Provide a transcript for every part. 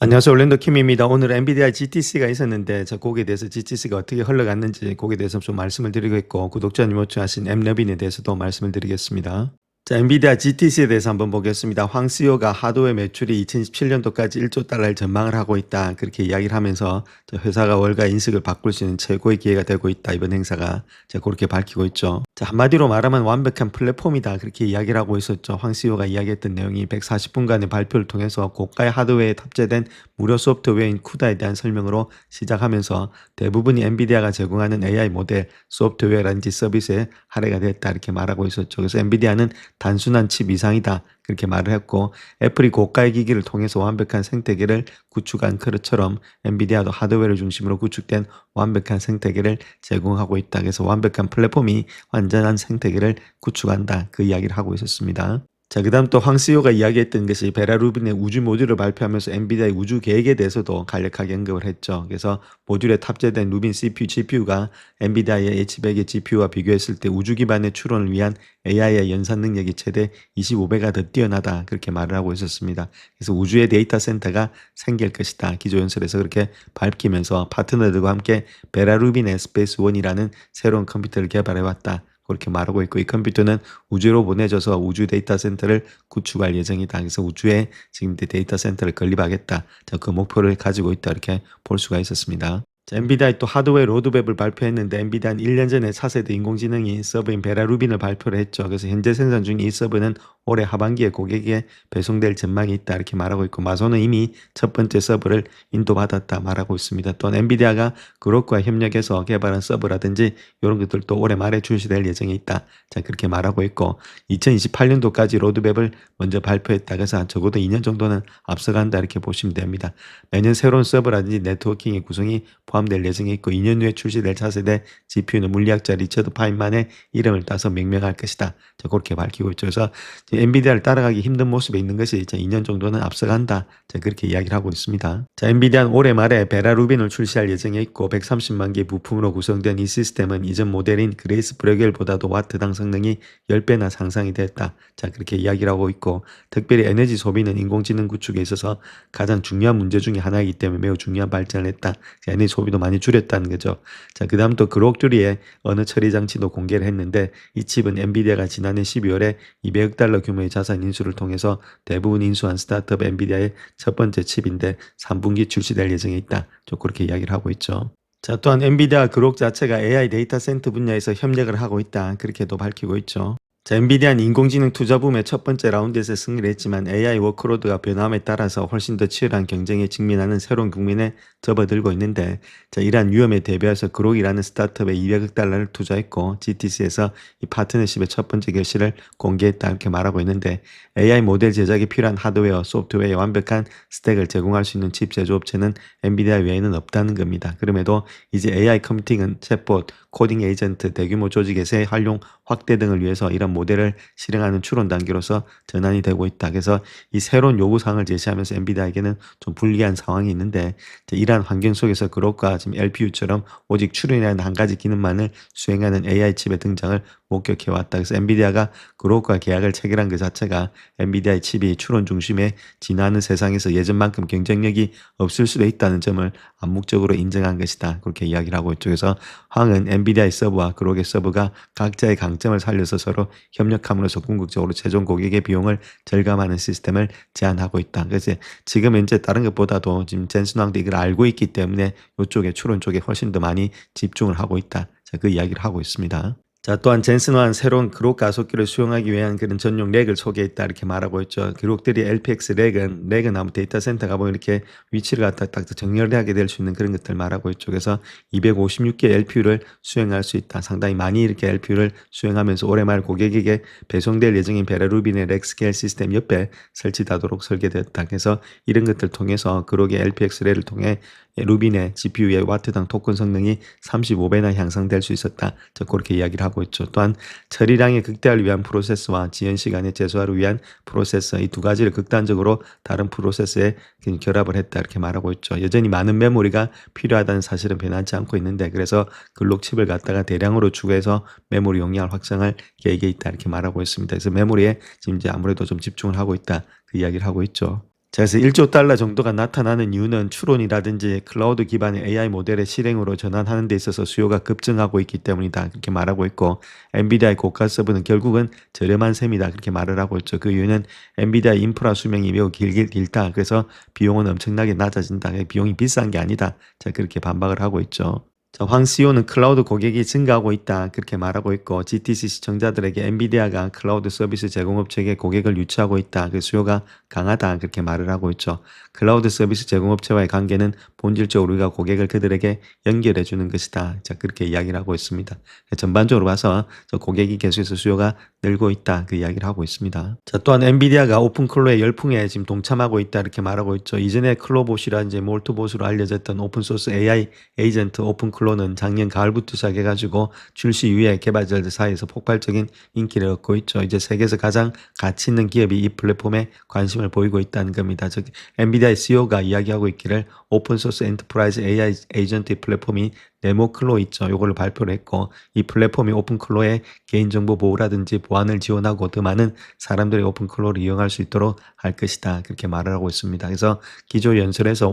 안녕하세요. 올랜도 킴입니다. 오늘 엔비디아 GTC가 있었는데 거기에 대해서 GTC가 어떻게 흘러갔는지 거기에 대해서 좀 말씀을 드리고 있고, 구독자님 요청하신 엠러빈에 대해서도 말씀을 드리겠습니다. 자, 엔비디아 GTC에 대해서 한번 보겠습니다. 황 CEO가 하드웨어 매출이 2017년도까지 1조 달러를 전망을 하고 있다, 그렇게 이야기를 하면서 회사가 월가 인식을 바꿀 수 있는 최고의 기회가 되고 있다, 이번 행사가 그렇게 밝히고 있죠. 자, 한마디로 말하면 완벽한 플랫폼이다, 그렇게 이야기를 하고 있었죠. 황 CEO가 이야기했던 내용이 140분간의 발표를 통해서 고가의 하드웨어에 탑재된 무료 소프트웨어인 쿠다에 대한 설명으로 시작하면서 대부분이 엔비디아가 제공하는 AI 모델, 소프트웨어라든지 서비스에 할애가 됐다, 이렇게 말하고 있었죠. 그래서 엔비디아는 단순한 칩 이상이다, 그렇게 말을 했고, 애플이 고가의 기기를 통해서 완벽한 생태계를 구축한 그릇처럼 엔비디아도 하드웨어를 중심으로 구축된 완벽한 생태계를 제공하고 있다. 그래서 완벽한 플랫폼이 완전한 생태계를 구축한다, 그 이야기를 하고 있었습니다. 자, 그 다음 또 황 CEO가 이야기했던 것이 베라 루빈의 우주 모듈을 발표하면서 엔비디아의 우주 계획에 대해서도 간략하게 언급을 했죠. 그래서 모듈에 탑재된 루빈 CPU, GPU가 엔비디아의 H100의 GPU와 비교했을 때 우주 기반의 추론을 위한 AI의 연산 능력이 최대 25배가 더 뛰어나다, 그렇게 말을 하고 있었습니다. 그래서 우주의 데이터 센터가 생길 것이다, 기조연설에서 그렇게 밝히면서 파트너들과 함께 베라 루빈의 스페이스1이라는 새로운 컴퓨터를 개발해왔다, 그렇게 말하고 있고, 이 컴퓨터는 우주로 보내져서 우주 데이터 센터를 구축할 예정이다. 그래서 우주에 지금 데이터 센터를 건립하겠다, 그 목표를 가지고 있다, 이렇게 볼 수가 있었습니다. 자, 엔비디아의 또 하드웨어 로드맵을 발표했는데, 엔비디아는 1년 전에 차세대 인공지능인 서버인 베라 루빈을 발표를 했죠. 그래서 현재 생산 중인 이 서버는 올해 하반기에 고객에게 배송될 전망이 있다, 이렇게 말하고 있고, 마소는 이미 첫 번째 서버를 인도받았다 말하고 있습니다. 또한 엔비디아가 그룹과 협력해서 개발한 서버라든지 이런 것들도 올해 말에 출시될 예정에 있다, 그렇게 말하고 있고, 2028년도까지 로드맵을 먼저 발표했다. 그래서 적어도 2년 정도는 앞서간다, 이렇게 보시면 됩니다. 매년 새로운 서버라든지 네트워킹의 구성이 포함될 예정에 있고, 2년 후에 출시될 차세대 GPU는 물리학자 리처드 파인만의 이름을 따서 명명할 것이다, 그렇게 밝히고 있죠. 그래서 엔비디아를 따라가기 힘든 모습에 있는 것이 2년 정도는 앞서간다, 그렇게 이야기를 하고 있습니다. 자, 엔비디아는 올해 말에 베라 루빈을 출시할 예정에 있고, 130만 개의 부품으로 구성된 이 시스템은 이전 모델인 그레이스 브레겔보다도 와트당 성능이 10배나 상승이 됐다, 그렇게 이야기를 하고 있고, 특별히 에너지 소비는 인공지능 구축에 있어서 가장 중요한 문제 중에 하나이기 때문에 매우 중요한 발전을 했다. 에너지 소비도 많이 줄였다는 거죠. 자, 그 다음 또 그록주리의 언어 처리 장치도 공개를 했는데, 이 칩은 엔비디아가 지난해 12월에 200억 달러 규모의 자산 인수를 통해서 대부분 인수한 스타트업 엔비디아의 첫 번째 칩인데 3분기 출시될 예정에 있다, 그렇게 이야기를 하고 있죠. 자, 또한 엔비디아 그룹 자체가 AI 데이터 센터 분야에서 협력을 하고 있다, 그렇게도 밝히고 있죠. 자, 엔비디아는 인공지능 투자붐의 첫 번째 라운드에서 승리를 했지만 AI 워크로드가 변함에 따라서 훨씬 더 치열한 경쟁에 직면하는 새로운 국면에 접어들고 있는데, 자, 이러한 위험에 대비해서 그록이라는 스타트업에 200억 달러를 투자했고, GTC에서 이 파트너십의 첫 번째 결실을 공개했다, 이렇게 말하고 있는데, AI 모델 제작에 필요한 하드웨어, 소프트웨어의 완벽한 스택을 제공할 수 있는 칩 제조업체는 엔비디아 외에는 없다는 겁니다. 그럼에도 이제 AI 컴퓨팅은 챗봇, 코딩 에이전트, 대규모 조직에서의 활용 확대 등을 위해서 이런 모델을 실행하는 추론 단계로서 전환이 되고 있다. 그래서 이 새로운 요구사항을 제시하면서 엔비디아에게는 좀 불리한 상황이 있는데, 이러한 환경 속에서 그룹과 지금 LPU처럼 오직 추론이라는 한 가지 기능만을 수행하는 AI 칩의 등장을 목격해왔다. 그래서 엔비디아가 그룹과 계약을 체결한 그 자체가 엔비디아의 칩이 추론 중심에 진화하는 세상에서 예전만큼 경쟁력이 없을 수도 있다는 점을 암묵적으로 인정한 것이다, 그렇게 이야기를 하고 있죠. 그래서 황은 엔비디아의 서버와 그룹의 서버가 각자의 강점을 살려서 서로 협력함으로써 궁극적으로 최종 고객의 비용을 절감하는 시스템을 제안하고 있다. 그래서 지금 현재 다른 것보다도 지금 젠슨 왕도 이걸 알고 있기 때문에 이쪽에 추론 쪽에 훨씬 더 많이 집중을 하고 있다, 그 이야기를 하고 있습니다. 자, 또한 젠슨 왕은 새로운 그룹 가속기를 수용하기 위한 그런 전용 렉을 소개했다, 이렇게 말하고 있죠. 그룹들이 LPX 렉은 아무 데이터 센터 가보면 이렇게 위치를 갖다 딱 정렬하게 될 수 있는 그런 것들 말하고 있죠. 그래서 256개 LPU를 수행할 수 있다. 상당히 많이 이렇게 LPU를 수행하면서 올해 말 고객에게 배송될 예정인 베라 루빈의 렉 스케일 시스템 옆에 설치되도록 설계되었다. 그래서 이런 것들 통해서 그룹의 LPX 렉을 통해 루빈의 GPU의 와트당 토큰 성능이 35배나 향상될 수 있었다, 그렇게 이야기를 하고 있죠. 또한 처리량의 극대화를 위한 프로세서와 지연 시간의 최소화를 위한 프로세서, 이 두 가지를 극단적으로 다른 프로세서에 결합을 했다, 이렇게 말하고 있죠. 여전히 많은 메모리가 필요하다는 사실은 변하지 않고 있는데, 그래서 글록칩을 갖다가 대량으로 추가해서 메모리 용량을 확장할 계획에 있다, 이렇게 말하고 있습니다. 그래서 메모리에 지금 이제 아무래도 좀 집중을 하고 있다, 그 이야기를 하고 있죠. 자, 그래서 1조 달러 정도가 나타나는 이유는 추론이라든지 클라우드 기반의 AI 모델의 실행으로 전환하는 데 있어서 수요가 급증하고 있기 때문이다. 그렇게 말하고 있고, 엔비디아의 고가 서버는 결국은 저렴한 셈이다. 그렇게 말을 하고 있죠. 그 이유는 엔비디아 인프라 수명이 매우 길다. 그래서 비용은 엄청나게 낮아진다. 비용이 비싼 게 아니다. 자, 그렇게 반박을 하고 있죠. 자, 황 CEO는 클라우드 고객이 증가하고 있다. 그렇게 말하고 있고, GTC 시청자들에게 엔비디아가 클라우드 서비스 제공업체에게 고객을 유치하고 있다. 그 수요가 강하다. 그렇게 말을 하고 있죠. 클라우드 서비스 제공업체와의 관계는 본질적으로 우리가 고객을 그들에게 연결해 주는 것이다. 자, 그렇게 이야기를 하고 있습니다. 전반적으로 봐서 저 고객이 계속해서 수요가 늘고 있다. 그 이야기를 하고 있습니다. 자, 또한 엔비디아가 오픈클로의 열풍에 지금 동참하고 있다. 이렇게 말하고 있죠. 이전에 클로봇이라든지 몰트봇으로 알려졌던 오픈소스 AI 에이전트 오픈클로는 작년 가을부터 시작해가지고 출시 이후에 개발자들 사이에서 폭발적인 인기를 얻고 있죠. 이제 세계에서 가장 가치 있는 기업이 이 플랫폼에 관심을 보이고 있다는 겁니다. 즉 엔비디아의 CEO가 이야기하고 있기를 오픈소스 엔터프라이즈 AI 에이전트 플랫폼이 네모클로 있죠. 요거를 발표를 했고, 이 플랫폼이 오픈클로의 개인정보 보호라든지 보안을 지원하고 더 많은 사람들이 오픈클로를 이용할 수 있도록 할 것이다. 그렇게 말을 하고 있습니다. 그래서 기조 연설에서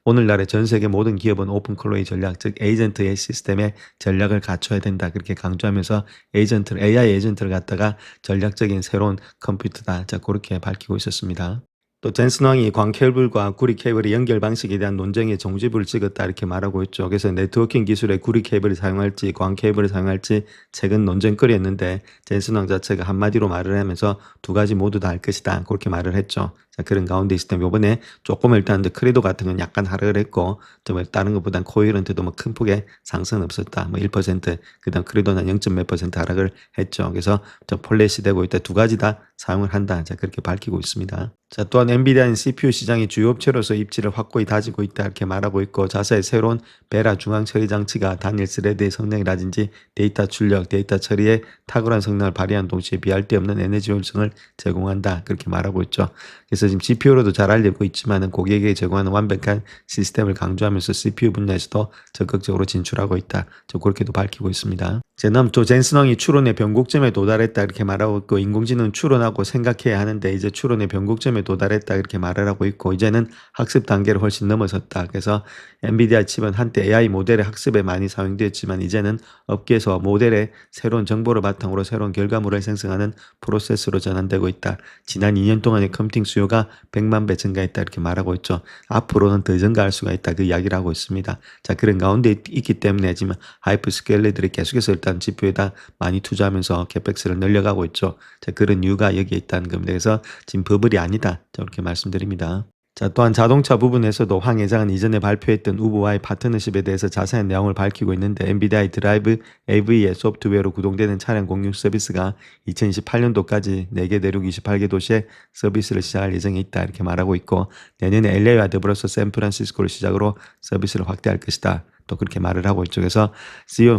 오늘날의 전 세계 모든 기업은 오픈클로의 전략, 즉 에이전트의 시스템의 전략을 갖춰야 된다. 그렇게 강조하면서 AI 에이전트를 갖다가 전략적인 새로운 컴퓨터다. 자, 그렇게 밝히고 있었습니다. 또 젠슨 왕이 광 케이블과 구리 케이블의 연결 방식에 대한 논쟁에 종지부를 찍었다 이렇게 말하고 있죠. 그래서 네트워킹 기술의 구리 케이블을 사용할지 광 케이블을 사용할지 최근 논쟁거리였는데 젠슨 왕 자체가 한마디로 말을 하면서 두 가지 모두 다 할 것이다 그렇게 말을 했죠. 자, 그런 가운데 있을 때 이번에 조금 일단 크레도 같은 건 약간 하락을 했고 좀 다른 것보단 코이런트도 뭐 큰 폭의 상승은 없었다. 뭐 1%, 그다음 크레도는 0.몇 % 하락을 했죠. 그래서 좀 폴렛이 되고 있다. 두 가지 다 사용을 한다. 자, 그렇게 밝히고 있습니다. 자, 또한 엔비디아는 CPU 시장의 주요 업체로서 입지를 확고히 다지고 있다 이렇게 말하고 있고, 자사의 새로운 베라 중앙 처리 장치가 단일 스레드의 성능이라든지 데이터 출력, 데이터 처리에 탁월한 성능을 발휘한 동시에 비할 데 없는 에너지 효율성을 제공한다 그렇게 말하고 있죠. 그래서 지금 GPU로도 잘 알리고 있지만은 고객에게 제공하는 완벽한 시스템을 강조하면서 CPU 분야에서도 적극적으로 진출하고 있다. 저 그렇게도 밝히고 있습니다. 다음 또 젠슨왕이 추론의 변곡점에 도달했다 이렇게 말하고 있고, 인공지능 추론하고 생각해야 하는데 이제 추론의 변곡점에 도달했다 이렇게 말을 하고 있고, 이제는 학습 단계를 훨씬 넘어섰다. 그래서 엔비디아 칩은 한때 AI 모델의 학습에 많이 사용되었지만 이제는 업계에서 모델의 새로운 정보를 바탕으로 새로운 결과물을 생성하는 프로세스로 전환되고 있다. 지난 2년 동안의 컴퓨팅 수요가 100만 배 증가했다 이렇게 말하고 있죠. 앞으로는 더 증가할 수가 있다 그 이야기를 하고 있습니다. 자, 그런 가운데 있기 때문에 지금 하이퍼스케일러들이 계속해서 일단 GPU에다 많이 투자하면서 캐펙스를 늘려가고 있죠. 자, 그런 이유가 여기에 있다는 겁니다. 그래서 지금 버블이 아니다. 저렇게 말씀드립니다. 자, 또한 자동차 부분에서도 황 회장은 이전에 발표했던 우버와의 파트너십에 대해서 자세한 내용을 밝히고 있는데, 엔비디아의 드라이브 AV의 소프트웨어로 구동되는 차량 공유 서비스가 2028년도까지 4개 대륙 28개 도시에 서비스를 시작할 예정에 있다 이렇게 말하고 있고, 내년에 LA와 더불어서 샌프란시스코를 시작으로 서비스를 확대할 것이다. 또 그렇게 말을 하고 있죠. 그래서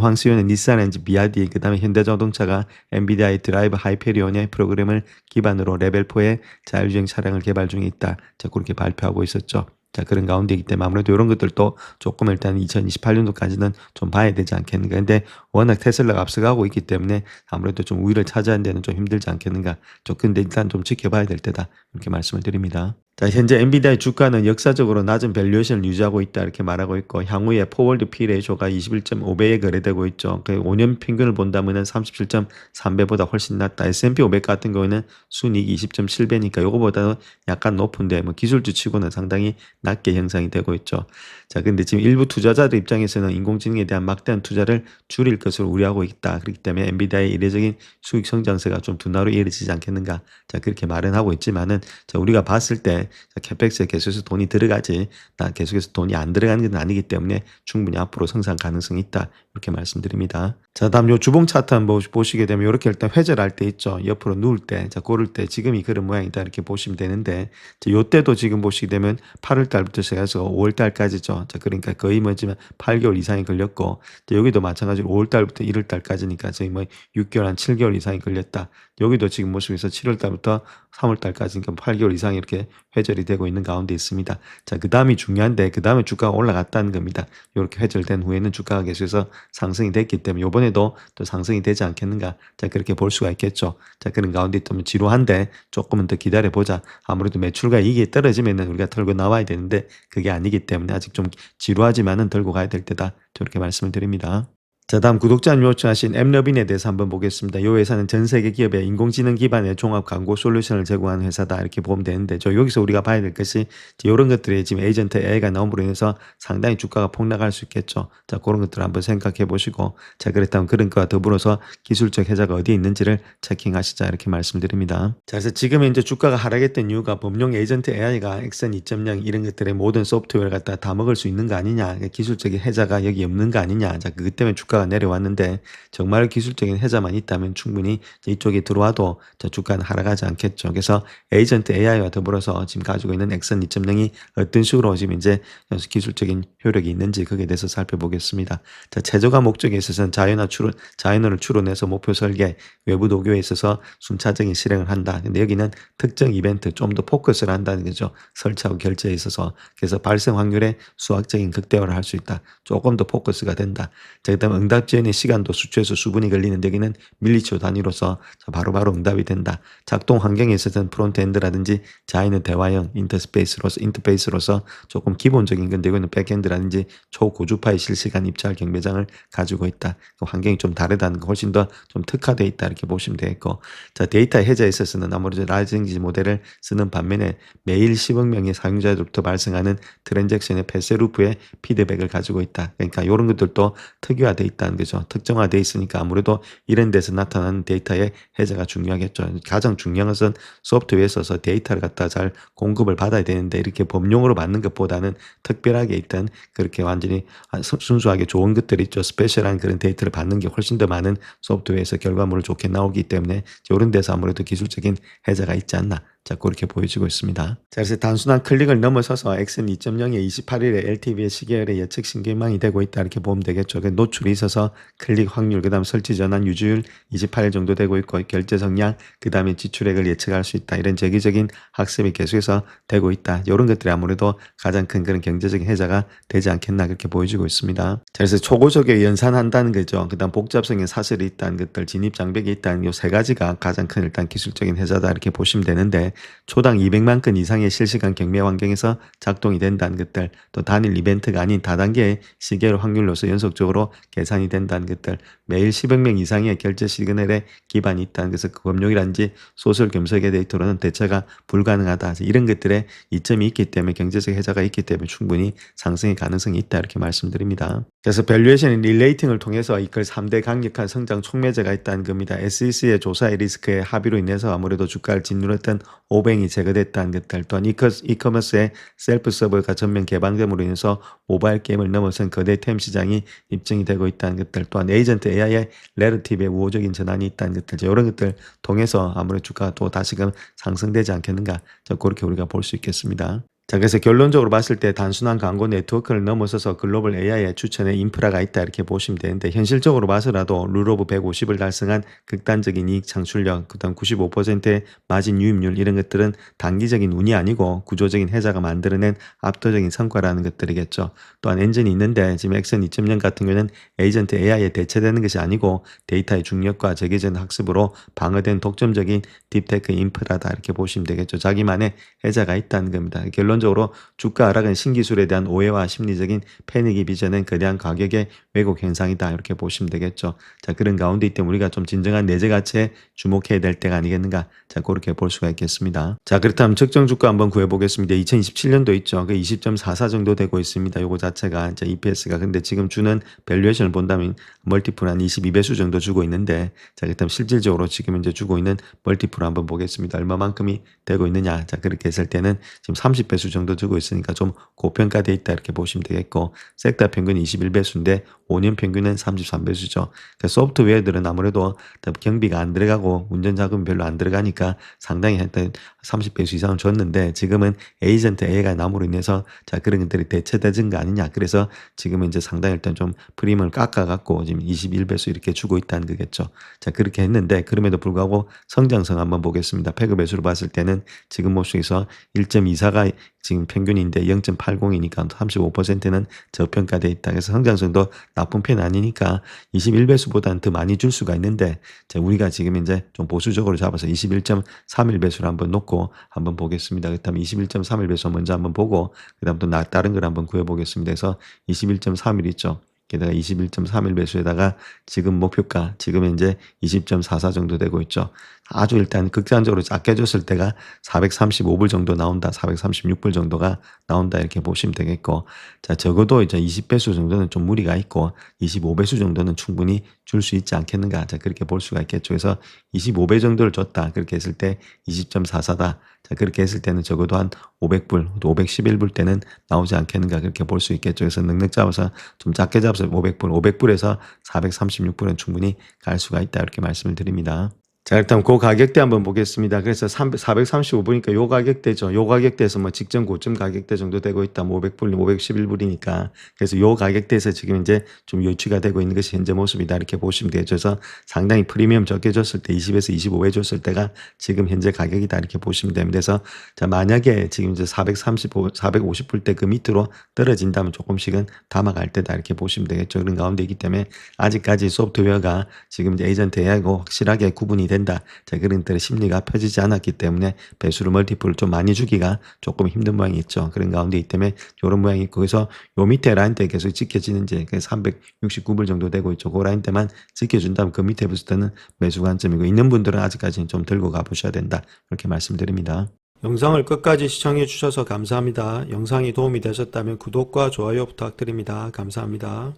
황 CEO는 닛산 엔진 BRD, 그 다음에 현대자동차가 엔비디아의 드라이브 하이페리온의 프로그램을 기반으로 레벨4의 자율주행 차량을 개발 중에 있다. 자, 그렇게 발표하고 있었죠. 자, 그런 가운데이기 때문에 아무래도 이런 것들도 조금 일단 2028년도까지는 좀 봐야 되지 않겠는가. 근데 워낙 테슬라가 앞서가고 있기 때문에 아무래도 좀 우위를 차지하는 데는 좀 힘들지 않겠는가. 근데 일단 좀 지켜봐야 될 때다. 이렇게 말씀을 드립니다. 자, 현재 엔비디아의 주가는 역사적으로 낮은 밸류에이션을 유지하고 있다 이렇게 말하고 있고, 향후에 포월드 P 레이쇼가 21.5배에 거래되고 있죠. 그 5년 평균을 본다면은 37.3배보다 훨씬 낮다. S&P 500 같은 경우에는 순이익이 20.7배니까 요거보다는 약간 높은데 뭐 기술주 치고는 상당히 낮게 형성이 되고 있죠. 자, 근데 지금 일부 투자자들 입장에서는 인공지능에 대한 막대한 투자를 줄일 것으로 우려하고 있다. 그렇기 때문에 엔비디아의 이례적인 수익 성장세가 좀 둔화로 이어지지 않겠는가. 자, 그렇게 말은 하고 있지만은, 자, 우리가 봤을 때 캐펙스에 계속해서 돈이 들어가지 계속해서 돈이 안 들어가는 건 아니기 때문에 충분히 앞으로 성장 가능성이 있다 이렇게 말씀드립니다. 자, 다음 요 주봉 차트 한번 보시게 되면 이렇게 일단 회절할 때 있죠. 옆으로 누울 때, 자, 고를 때 지금이 그런 모양이다 이렇게 보시면 되는데, 자, 요때도 지금 보시게 되면 8월 달부터 시작해서 5월 달까지죠. 자, 그러니까 거의 뭐지만 8개월 이상이 걸렸고, 자, 여기도 마찬가지로 5월 달부터 1월 달까지니까 저희 뭐 6개월 한 7개월 이상이 걸렸다. 여기도 지금 모습에서 7월 달부터 3월 달까지 그러니까 8개월 이상 이렇게 회절이 되고 있는 가운데 있습니다. 자, 그다음이 중요한데 그다음에 주가가 올라갔다는 겁니다. 이렇게 회절된 후에는 주가가 계속해서 상승이 됐기 때문에 이번에도 또 상승이 되지 않겠는가? 자, 그렇게 볼 수가 있겠죠. 자, 그런 가운데 있다면 지루한데 조금은 더 기다려 보자. 아무래도 매출과 이익이 떨어지면은 우리가 털고 나와야 되는데 그게 아니기 때문에 아직 좀 지루하지만은 들고 가야 될 때다. 저렇게 말씀을 드립니다. 자, 다음 구독자님 요청하신 앱러빈에 대해서 한번 보겠습니다. 이 회사는 전 세계 기업에 인공지능 기반의 종합 광고 솔루션을 제공하는 회사다 이렇게 보면 되는데 여기서 우리가 봐야 될 것이 이런 것들이 지금 에이전트 AI가 나옴으로 인해서 상당히 주가가 폭락할 수 있겠죠. 자, 그런 것들을 한번 생각해 보시고 자, 그렇다면 그런 것과 더불어서 기술적 혜자가 어디에 있는지를 체킹하시자 이렇게 말씀드립니다. 자, 그래서 지금 이제 주가가 하락했던 이유가 범용 에이전트 AI가 엑선 2.0 이런 것들의 모든 소프트웨어를 갖다 다 먹을 수 있는 거 아니냐, 기술적인 혜자가 여기 없는 거 아니냐. 자, 그것 때문에 주가가 내려왔는데 정말 기술적인 혜자만 있다면 충분히 이쪽에 들어와도 주가는 하락하지 않겠죠. 그래서 에이전트 AI와 더불어서 지금 가지고 있는 엑선 2.0이 어떤 식으로 지금 이제 기술적인 효력이 있는지 거기에 대해서 살펴보겠습니다. 자, 최저가 목적에 있어서는 자연어를 추론해서 목표 설계, 외부 도교에 있어서 순차적인 실행을 한다. 근데 여기는 특정 이벤트 좀 더 포커스를 한다는 거죠. 설치하고 결제에 있어서. 그래서 발생 확률의 수학적인 극대화를 할 수 있다. 조금 더 포커스가 된다. 자, 그다음 응답 지연의 시간도 수초에서 수분이 걸리는데 여기는 밀리초 단위로서 바로바로 응답이 된다. 작동 환경에 있어서는 프론트엔드라든지 자연의 대화형 인터페이스로서 조금 기본적인 건데 이거는 백엔드라든지 초고주파의 실시간 입찰 경매장을 가지고 있다. 그 환경이 좀 다르다는 거 훨씬 더 좀 특화되어 있다 이렇게 보시면 되겠고, 자, 데이터 해제에 있어서는 아무래도 라지 랭귀지 모델을 쓰는 반면에 매일 10억 명의 사용자들부터 발생하는 트랜잭션의 패스루프의 피드백을 가지고 있다. 그러니까 이런 것들도 특유화되어 있다는 거죠. 특정화되어 있으니까 아무래도 이런 데서 나타나는 데이터의 해제가 중요하겠죠. 가장 중요한 것은 소프트웨어에 있어서 데이터를 갖다 잘 공급을 받아야 되는데 이렇게 범용으로 받는 것보다는 특별하게 있던 그렇게 완전히 순수하게 좋은 것들이 있죠. 스페셜한 그런 데이터를 받는 게 훨씬 더 많은 소프트웨어에서 결과물을 좋게 나오기 때문에 이런 데서 아무래도 기술적인 해자가 있지 않나. 자, 그렇게 보여지고 있습니다. 자, 그래서 단순한 클릭을 넘어서서 엑슨 2.0의 28일에 LTV의 시계열의 예측 신기망이 되고 있다 이렇게 보면 되겠죠. 노출이 있어서 클릭 확률, 그 다음 설치 전환 유지율 28일 정도 되고 있고 결제 성량, 그 다음에 지출액을 예측할 수 있다. 이런 재기적인 학습이 계속해서 되고 있다. 이런 것들이 아무래도 가장 큰 그런 경제적인 혜자가 되지 않겠나 그렇게 보여지고 있습니다. 자, 그래서 초고속에 연산한다는 거죠. 그 다음 복잡성의 사슬이 있다는 것들, 진입 장벽이 있다는 이 세 가지가 가장 큰 일단 기술적인 혜자다 이렇게 보시면 되는데, 초당 200만 건 이상의 실시간 경매 환경에서 작동이 된다는 것들, 또 단일 이벤트가 아닌 다단계의 시계열 확률로서 연속적으로 계산이 된다는 것들, 매일 10억 명 이상의 결제 시그널에 기반이 있다는 것을 그 법령이란지 소설 검색의 데이터로는 대체가 불가능하다. 이런 것들에 이점이 있기 때문에 경제적 혜자가 있기 때문에 충분히 상승의 가능성이 있다 이렇게 말씀드립니다. 그래서 밸류에이션 릴레이팅을 통해서 이끌 3대 강력한 성장 촉매제가 있다는 겁니다. SEC의 조사의 리스크의 합의로 인해서 아무래도 주가를 짓누렸던 오뱅이 제거됐다는 것들, 또한 이커머스의 셀프 서버가 전면 개방됨으로 인해서 모바일 게임을 넘어선 거대 템 시장이 입증이 되고 있다는 것들, 또한 에이전트 AI의 레러티브의 우호적인 전환이 있다는 것들, 이런 것들 통해서 아무래도 주가가 또 다시금 상승되지 않겠는가, 그렇게 우리가 볼 수 있겠습니다. 자, 그래서 결론적으로 봤을 때 단순한 광고 네트워크를 넘어서서 글로벌 AI의 추천에 인프라가 있다 이렇게 보시면 되는데, 현실적으로 봐서라도 룰 오브 150을 달성한 극단적인 이익 창출력, 그다음 95%의 마진 유입률, 이런 것들은 단기적인 운이 아니고 구조적인 혜자가 만들어낸 압도적인 성과라는 것들이겠죠. 또한 엔진이 있는데 지금 엑선 2.0 같은 경우는 에이전트 AI에 대체되는 것이 아니고 데이터의 중력과 재계전 학습으로 방어된 독점적인 딥테크 인프라다 이렇게 보시면 되겠죠. 자기만의 혜자가 있다는 겁니다. 결론적으로 주가 하락은 신기술에 대한 오해와 심리적인 패닉이 빚어낸 거대한 가격의 왜곡 현상이다 이렇게 보시면 되겠죠. 자, 그런 가운데 있기 때문에 우리가 좀 진정한 내재 가치에 주목해야 될 때가 아니겠는가, 자, 그렇게 볼 수가 있겠습니다. 자, 그렇다면 적정 주가 한번 구해보겠습니다. 2027년도 있죠. 그 20.44 정도 되고 있습니다. 요거 자체가 이제 EPS가. 근데 지금 주는 밸류에이션을 본다면 멀티플 한 22배수 정도 주고 있는데, 자, 그렇다면 실질적으로 지금 이제 주고 있는 멀티플 한번 보겠습니다. 얼마만큼이 되고 있느냐. 자, 그렇게 했을 때는 지금 30배수 20배수 정도 주고 있으니까 좀 고평가돼 있다 이렇게 보시면 되겠고, 섹터 평균이 21배수인데 5년 평균은 33배수죠. 그러니까 소프트웨어들은 아무래도 경비가 안 들어가고 운전 자금이 별로 안 들어가니까 상당히 일단 30배수 이상을 줬는데, 지금은 에이전트 A가 남으로 인해서 자 그런 것들이 대체되는 거 아니냐. 그래서 지금은 이제 상당히 일단 좀 프리미엄을 깎아갖고 지금 21배수 이렇게 주고 있다는 거겠죠. 자 그렇게 했는데, 그럼에도 불구하고 성장성 한번 보겠습니다. 패그 배수로 봤을 때는 지금 모습에서 1.24가 지금 평균인데 0.80이니까 35%는 저평가돼 있다. 그래서 성장성도 나쁜 편 아니니까 21배수보다는 더 많이 줄 수가 있는데, 자 우리가 지금 이제 좀 보수적으로 잡아서 21.31배수를 한번 놓고 한번 보겠습니다. 그다음에 21.31배수 먼저 한번 보고 그다음 또 다른 걸 한번 구해보겠습니다. 그래서 21.31 있죠. 게다가 21.31배수에다가 지금 목표가 지금 이제 20.44 정도 되고 있죠. 아주 일단 극단적으로 작게 줬을 때가 435불 정도 나온다. 436불 정도가 나온다. 이렇게 보시면 되겠고, 자 적어도 이제 20배수 정도는 좀 무리가 있고 25배수 정도는 충분히 줄 수 있지 않겠는가. 자 그렇게 볼 수가 있겠죠. 그래서 25배 정도를 줬다. 그렇게 했을 때 20.44다. 자 그렇게 했을 때는 적어도 한 500불, 511불 때는 나오지 않겠는가. 그렇게 볼 수 있겠죠. 그래서 넉넉 잡아서 좀 작게 잡아서 500불, 500불에서 436불은 충분히 갈 수가 있다. 이렇게 말씀을 드립니다. 자 일단 그 가격대 한번 보겠습니다. 그래서 435불이니까 요 가격대죠. 요 가격대에서 뭐 직전 고점 가격대 정도 되고 있다. 500불, 511불이니까. 그래서 요 가격대에서 지금 이제 좀 유치가 되고 있는 것이 현재 모습이다. 이렇게 보시면 되죠. 그래서 상당히 프리미엄 적게 줬을 때 20에서 25에 줬을 때가 지금 현재 가격이다. 이렇게 보시면 됩니다. 그래서 자 만약에 지금 이제 450불 때 그 밑으로 떨어진다면 조금씩은 담아갈 때다. 이렇게 보시면 되겠죠. 그런 가운데이기 때문에 아직까지 소프트웨어가 지금 이제 에이전트 A하고 확실하게 구분이 된다. 자, 그런 때의 심리가 펴지지 않았기 때문에 배수를 멀티플을 좀 많이 주기가 조금 힘든 모양이 있죠. 그런 가운데이기 때문에 이런 모양이 있고, 그래서 요 밑에 라인대 계속 지켜지는지 369불 정도 되고 있죠. 그 라인대만 지켜준다면 그 밑에부터는 매수 관점이고, 있는 분들은 아직까지는 좀 들고 가보셔야 된다. 그렇게 말씀드립니다. 영상을 끝까지 시청해 주셔서 감사합니다. 영상이 도움이 되셨다면 구독과 좋아요 부탁드립니다. 감사합니다.